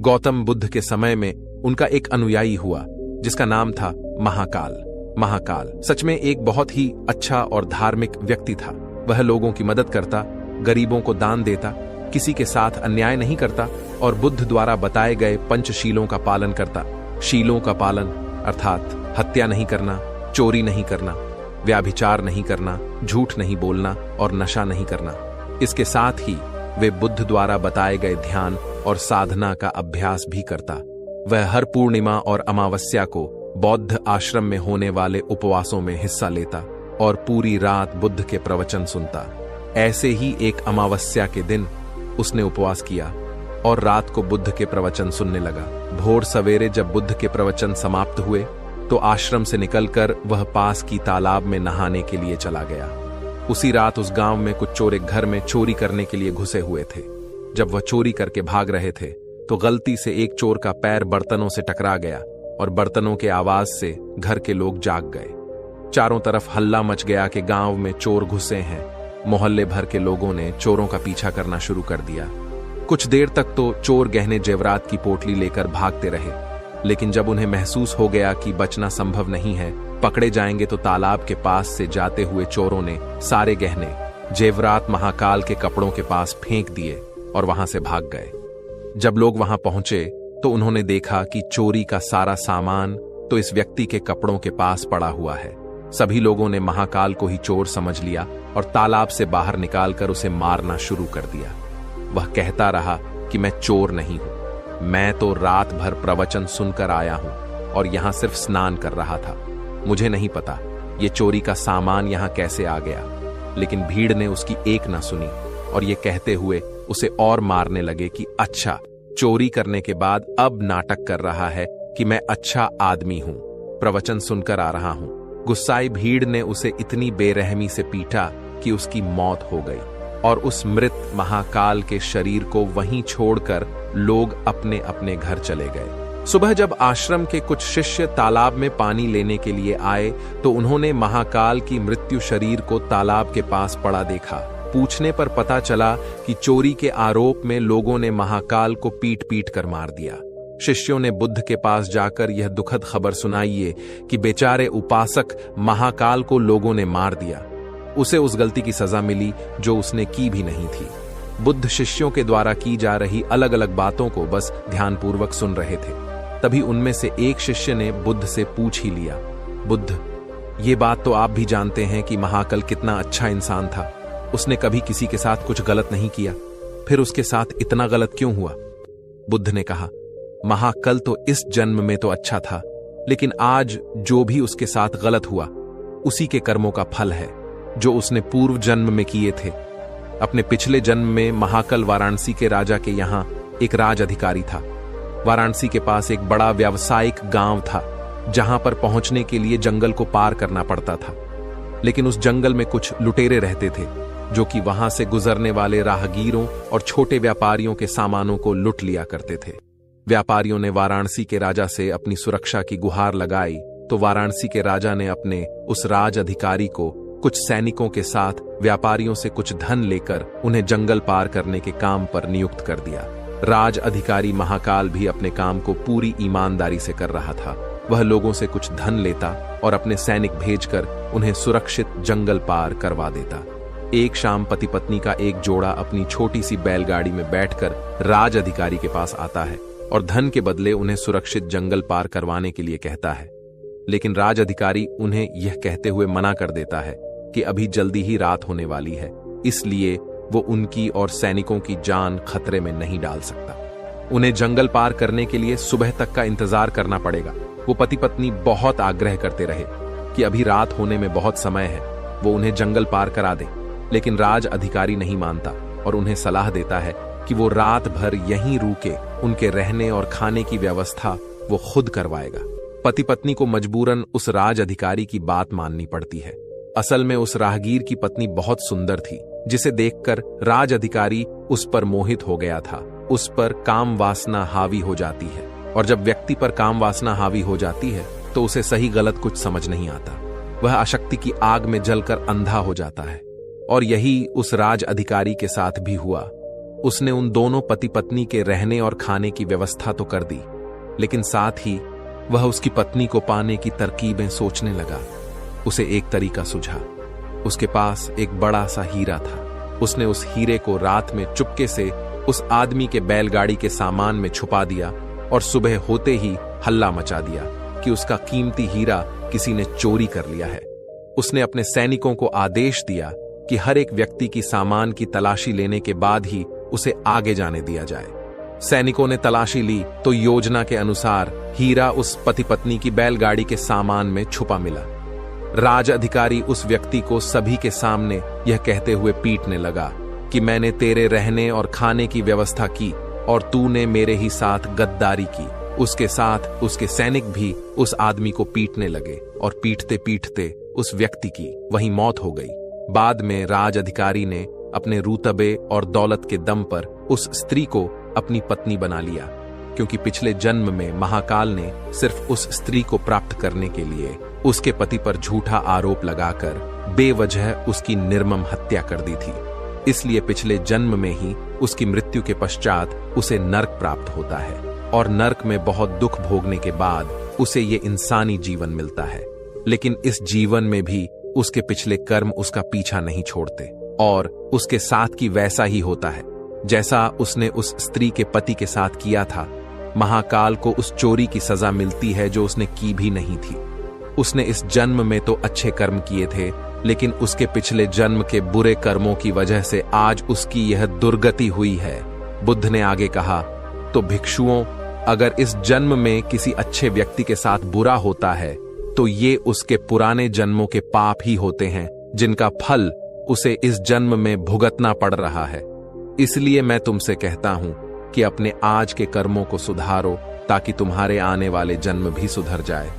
गौतम बुद्ध के समय में उनका एक अनुयायी हुआ जिसका नाम था महाकाल। महाकाल सच में एक बहुत ही अच्छा और धार्मिक व्यक्ति था। वह लोगों की मदद करता, गरीबों को दान देता, किसी के साथ अन्याय नहीं करता और बुद्ध द्वारा बताए गए पंचशीलों का पालन करता। शीलों का पालन अर्थात हत्या नहीं करना, चोरी नहीं करना, व्याभिचार नहीं करना, झूठ नहीं बोलना और नशा नहीं करना। इसके साथ ही वे बुद्ध द्वारा बताए गए ध्यान और साधना का अभ्यास भी करता। वह हर पूर्णिमा और अमावस्या को बौद्ध आश्रम में होने वाले उपवासों में हिस्सा लेता और पूरी रात बुद्ध के प्रवचन सुनता। ऐसे ही एक अमावस्या के दिन उसने उपवास किया और रात को बुद्ध के प्रवचन सुनने लगा। भोर सवेरे जब बुद्ध के प्रवचन समाप्त हुए तो आश्रम से निकलकर वह पास की तालाब में नहाने के लिए चला गया। उसी रात उस गांव में कुछ चोर एक घर में चोरी करने के लिए घुसे हुए थे। जब वह चोरी करके भाग रहे थे तो गलती से एक चोर का पैर बर्तनों से टकरा गया और बर्तनों के आवाज से घर के लोग जाग गए। चारों तरफ हल्ला मच गया कि गांव में चोर घुसे हैं। मोहल्ले भर के लोगों ने चोरों का पीछा करना शुरू कर दिया। कुछ देर तक तो चोर गहने जेवरात की पोटली लेकर भागते रहे, लेकिन जब उन्हें महसूस हो गया कि बचना संभव नहीं है, पकड़े जाएंगे, तो तालाब के पास से जाते हुए चोरों ने सारे गहने जेवरात महाकाल के कपड़ों के पास फेंक दिए और वहां से भाग गए। जब लोग वहां पहुंचे तो उन्होंने देखा कि चोरी का सारा सामान तो इस व्यक्ति के कपड़ों के पास पड़ा हुआ है। सभी लोगों ने महाकाल को ही चोर समझ लिया और तालाब से बाहर निकालकर उसे मारना शुरू कर दिया। वह कहता रहा कि मैं चोर नहीं हूं, मैं तो रात भर प्रवचन सुनकर आया हूं और यहां सिर्फ स्नान कर रहा था। मुझे नहीं पता ये चोरी का सामान यहां कैसे आ गया। लेकिन भीड़ ने उसकी एक ना सुनी और ये कहते हुए उसे और मारने लगे कि अच्छा, चोरी करने के बाद अब नाटक कर रहा है कि मैं अच्छा आदमी हूं, प्रवचन सुनकर आ रहा हूं। गुस्साई भीड़ ने उसे इतनी बेरहमी से पीटा कि उसकी मौत हो गई और उस मृत महाकाल के शरीर को वहीं छोड़कर लोग अपने अपने घर चले गए। सुबह जब आश्रम के कुछ शिष्य तालाब में पानी लेने के लिए आए तो उन्होंने महाकाल की मृत्यु शरीर को तालाब के पास पड़ा देखा। पूछने पर पता चला कि चोरी के आरोप में लोगों ने महाकाल को पीट पीट कर मार दिया। शिष्यों ने बुद्ध के पास जाकर यह दुखद खबर सुनाई कि बेचारे उपासक महाकाल को लोगों ने मार दिया। उसे उस गलती की सजा मिली जो उसने की भी नहीं थी। बुद्ध शिष्यों के द्वारा की जा रही अलग अलग बातों को बस ध्यानपूर्वक सुन रहे थे। तभी उनमें से एक शिष्य ने बुद्ध से पूछ ही लिया, बुद्ध, ये बात तो आप भी जानते हैं कि महाकाल कितना अच्छा इंसान था। उसने कभी किसी के साथ कुछ गलत नहीं किया, फिर उसके साथ इतना गलत क्यों हुआ? बुद्ध ने कहा, महाकाल तो इस जन्म में तो अच्छा था, लेकिन आज जो भी उसके साथ गलत हुआ उसी के कर्मों का फल है जो उसने पूर्व जन्म में किए थे। अपने पिछले जन्म में महाकाल वाराणसी के राजा के यहां एक राज अधिकारी था। वाराणसी के पास एक बड़ा व्यावसायिक गांव था जहां पर पहुंचने के लिए जंगल को पार करना पड़ता था। लेकिन उस जंगल में कुछ लुटेरे रहते थे जो कि वहां से गुजरने वाले राहगीरों और छोटे व्यापारियों के सामानों को लूट लिया करते थे। व्यापारियों ने वाराणसी के राजा से अपनी सुरक्षा की गुहार लगाई तो वाराणसी के राजा ने अपने उस राज अधिकारी को कुछ सैनिकों के साथ व्यापारियों से कुछ धन लेकर उन्हें जंगल पार करने के काम पर नियुक्त कर दिया। राज अधिकारी महाकाल भी अपने काम को पूरी ईमानदारी से कर रहा था। वह लोगों से कुछ धन लेता और अपने सैनिक भेजकर उन्हें सुरक्षित जंगल पार करवा देता। एक शाम पति पत्नी का एक जोड़ा अपनी छोटी सी बैलगाड़ी में बैठकर राज अधिकारी के पास आता है और धन के बदले उन्हें सुरक्षित जंगल पार करवाने के लिए कहता है। लेकिन राज अधिकारी उन्हें यह कहते हुए मना कर देता है कि अभी जल्दी ही रात होने वाली है, इसलिए वो उनकी और सैनिकों की जान खतरे में नहीं डाल सकता। उन्हें जंगल पार करने के लिए सुबह तक का इंतजार करना पड़ेगा। वो पति पत्नी बहुत आग्रह करते रहे कि अभी रात होने में बहुत समय है, वो उन्हें जंगल पार करा दे। लेकिन राज अधिकारी नहीं मानता और उन्हें सलाह देता है कि वो रात भर यहीं रुके, उनके रहने और खाने की व्यवस्था वो खुद करवाएगा। पति पत्नी को मजबूरन उस राज अधिकारी की बात माननी पड़ती है। असल में उस राहगीर की पत्नी बहुत सुंदर थी, जिसे देखकर राज अधिकारी उस पर मोहित हो गया था। उस पर काम वासना हावी हो जाती है और जब व्यक्ति पर काम वासना हावी हो जाती है तो उसे सही गलत कुछ समझ नहीं आता। वह आसक्ति की आग में जलकर अंधा हो जाता है और यही उस राज अधिकारी के साथ भी हुआ। उसने उन दोनों पति पत्नी के रहने और खाने की व्यवस्था तो कर दी, लेकिन साथ ही वह उसकी पत्नी को पाने की तरकीबें सोचने लगा। उसे एक तरीका सूझा। उसके पास एक बड़ा सा हीरा था। उसने उस हीरे को रात में चुपके से उस आदमी के बैलगाड़ी के सामान में छुपा दिया और सुबह होते ही हल्ला मचा दिया कि उसका कीमती हीरा किसी ने चोरी कर लिया है। उसने अपने सैनिकों को आदेश दिया कि हर एक व्यक्ति की सामान की तलाशी लेने के बाद ही उसे आगे जाने दिया जाए। सैनिकों ने तलाशी ली तो योजना के अनुसार हीरा उस पति पत्नी की बैलगाड़ी के सामान में छुपा मिला। राज अधिकारी उस व्यक्ति को सभी के सामने यह कहते हुए पीटने लगा कि मैंने तेरे रहने और खाने की व्यवस्था की और तूने मेरे ही साथ गद्दारी की। उसके साथ उसके सैनिक भी उस आदमी को पीटने लगे और पीटते पीटते उस व्यक्ति की वहीं मौत हो गई। बाद में राज अधिकारी ने अपने रुतबे और दौलत के दम पर उस स्त्री को अपनी पत्नी बना लिया, क्योंकि पिछले जन्म में महाकाल ने सिर्फ उस स्त्री को प्राप्त करने के लिए उसके पति पर झूठा आरोप लगाकर बेवजह उसकी निर्मम हत्या कर दी थी। इसलिए पिछले जन्म में ही उसकी मृत्यु के पश्चात उसे नर्क प्राप्त होता है और नर्क में बहुत दुख भोगने के बाद उसे ये इंसानी जीवन मिलता है। लेकिन इस जीवन में भी उसके पिछले कर्म उसका पीछा नहीं छोड़ते और उसके साथ की वैसा ही होता है जैसा उसने उस स्त्री के पति के साथ किया था। महाकाल को उस चोरी की सजा मिलती है जो उसने की भी नहीं थी। उसने इस जन्म में तो अच्छे कर्म किए थे, लेकिन उसके पिछले जन्म के बुरे कर्मों की वजह से आज उसकी यह दुर्गति हुई है। बुद्ध ने आगे कहा, तो भिक्षुओं, अगर इस जन्म में किसी अच्छे व्यक्ति के साथ बुरा होता है तो ये उसके पुराने जन्मों के पाप ही होते हैं जिनका फल उसे इस जन्म में भुगतना पड़ रहा है। इसलिए मैं तुमसे कहता हूं कि अपने आज के कर्मों को सुधारो ताकि तुम्हारे आने वाले जन्म भी सुधर जाए।